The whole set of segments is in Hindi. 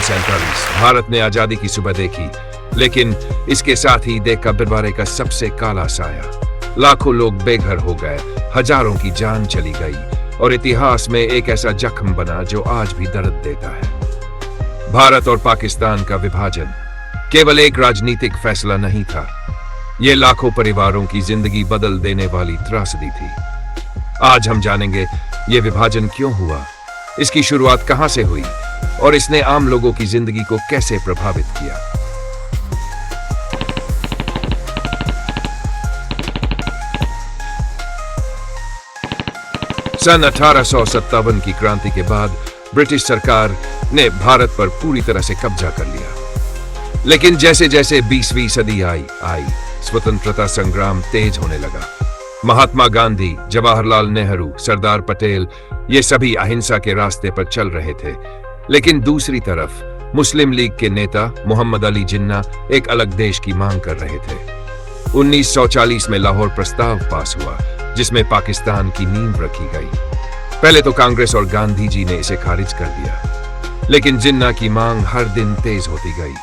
1947 भारत ने आजादी की सुबह देखी, लेकिन इसके साथ ही देखा बंटवारे का सबसे काला साया। लाखों लोग बेघर हो गए, हजारों की जान चली गई और इतिहास में एक ऐसा जख्म बना जो आज भी दर्द देता है। भारत और पाकिस्तान का विभाजन केवल एक राजनीतिक फैसला नहीं था, ये लाखों परिवारों की जिंदगी बदल देने वाली त्रासदी थी। आज हम जानेंगे ये विभाजन क्यों हुआ, इसकी शुरुआत कहां से हुई और इसने आम लोगों की जिंदगी को कैसे प्रभावित किया। सन 1857 की क्रांति के बाद ब्रिटिश सरकार ने भारत पर पूरी तरह से कब्जा कर लिया। लेकिन जैसे जैसे 20वीं सदी आई स्वतंत्रता संग्राम तेज होने लगा। महात्मा गांधी, जवाहरलाल नेहरू, सरदार पटेल, ये सभी अहिंसा के रास्ते पर चल रहे थे। लेकिन दूसरी तरफ मुस्लिम लीग के नेता मोहम्मद अली जिन्ना एक अलग देश की मांग कर रहे थे। 1940 में लाहौर प्रस्ताव पास हुआ, जिसमें पाकिस्तान की नींव रखी गई। पहले तो कांग्रेस और गांधी जी ने इसे खारिज कर दिया, लेकिन जिन्ना की मांग हर दिन तेज होती गई।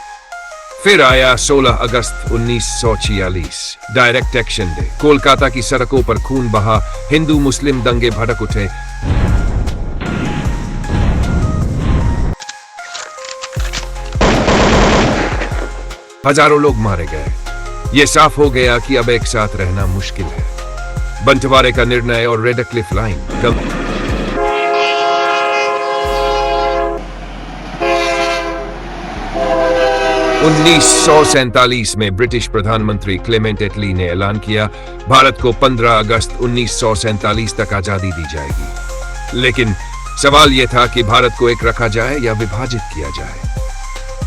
फिर आया 16 अगस्त 1946, डायरेक्ट एक्शन डे। कोलकाता की सड़कों पर खून बहा, हिंदू मुस्लिम दंगे भड़क उठे। हजारों लोग मारे गए। यह साफ हो गया कि अब एक साथ रहना मुश्किल है। बंटवारे का निर्णय और रेड क्लिफ लाइन 1947 में ब्रिटिश प्रधानमंत्री क्लेमेंट एटली ने ऐलान किया, भारत को 15 अगस्त 1947 तक आजादी दी जाएगी। लेकिन सवाल यह था कि भारत को एक रखा जाए या विभाजित किया जाए।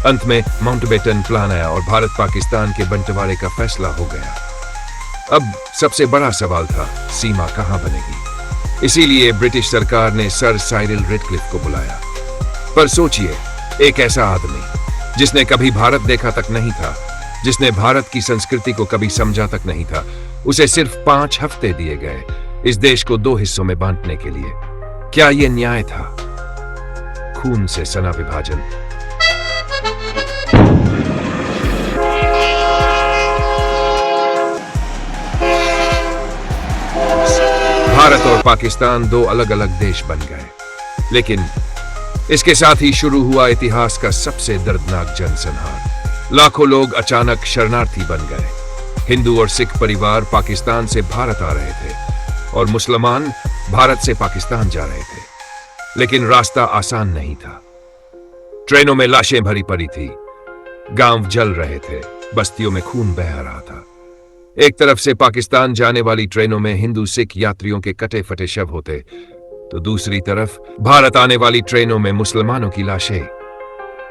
अंत में माउंटबेटन प्लान आया और भारत पाकिस्तान के बंटवारे का फैसला हो गया। अब सबसे बड़ा सवाल था, सीमा कहां बनेगी। इसीलिए ब्रिटिश सरकार ने सर साइरिल रेडक्लिफ को बुलाया। पर सोचिए, एक ऐसा आदमी जिसने कभी भारत देखा तक नहीं था, जिसने भारत की संस्कृति को कभी समझा तक नहीं था, उसे सिर्फ 5 हफ्ते दिए गए इस देश को 2 हिस्सों में बांटने के लिए। क्या यह न्याय था? खून से सना विभाजन। भारत और पाकिस्तान 2 अलग अलग देश बन गए, लेकिन इसके साथ ही शुरू हुआ इतिहास का सबसे दर्दनाक जनसंहार। लाखों लोग अचानक शरणार्थी बन गए। हिंदू और सिख परिवार पाकिस्तान से भारत आ रहे थे और मुसलमान भारत से पाकिस्तान जा रहे थे। लेकिन रास्ता आसान नहीं था। ट्रेनों में लाशें भरी पड़ी थी, गांव जल रहे थे, बस्तियों में खून बह रहा था। एक तरफ से पाकिस्तान जाने वाली ट्रेनों में हिंदू सिख यात्रियों के कटे फटे शव होते, तो दूसरी तरफ भारत आने वाली ट्रेनों में मुसलमानों की लाशें।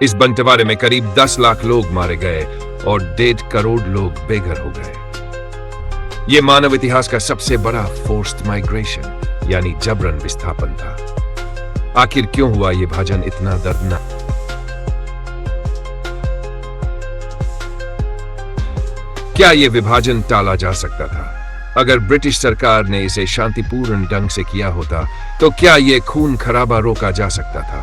इस बंटवारे में करीब 10 लाख लोग मारे गए और 1.5 करोड़ लोग बेघर हो गए। यह मानव इतिहास का सबसे बड़ा फोर्स्ड माइग्रेशन यानी जबरन विस्थापन था। आखिर क्यों हुआ यह विभाजन इतना दर्दनाक? क्या यह विभाजन टाला जा सकता था? अगर ब्रिटिश सरकार ने इसे शांतिपूर्ण ढंग से किया होता, तो क्या यह खून खराबा रोका जा सकता था?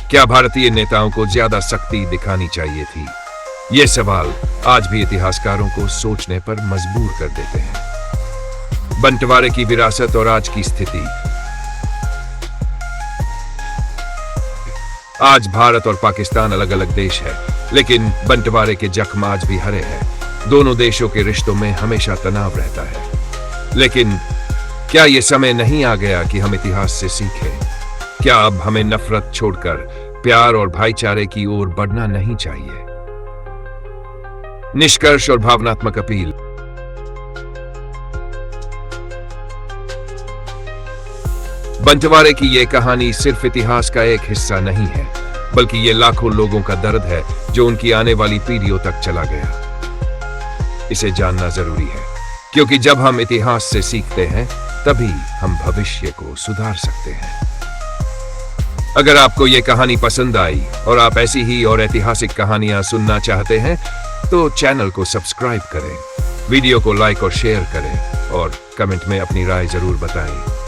क्या भारतीय नेताओं को ज्यादा सख्ती दिखानी चाहिए थी? ये सवाल आज भी इतिहासकारों को सोचने पर मजबूर कर देते हैं। बंटवारे की विरासत और आज की स्थिति। आज भारत और पाकिस्तान अलग अलग देश है, लेकिन बंटवारे के जख्म आज भी हरे हैं। दोनों देशों के रिश्तों में हमेशा तनाव रहता है। लेकिन क्या यह समय नहीं आ गया कि हम इतिहास से सीखें? क्या अब हमें नफरत छोड़कर प्यार और भाईचारे की ओर बढ़ना नहीं चाहिए? निष्कर्ष और भावनात्मक अपील। बंटवारे की यह कहानी सिर्फ इतिहास का एक हिस्सा नहीं है, बल्कि यह लाखों लोगों का दर्द है जो उनकी आने वाली पीढ़ियों तक चला गया। इसे जानना जरूरी है, क्योंकि जब हम इतिहास से सीखते हैं, तभी हम भविष्य को सुधार सकते हैं। अगर आपको यह कहानी पसंद आई और आप ऐसी ही और ऐतिहासिक कहानियां सुनना चाहते हैं, तो चैनल को सब्सक्राइब करें, वीडियो को लाइक और शेयर करें और कमेंट में अपनी राय जरूर बताएं।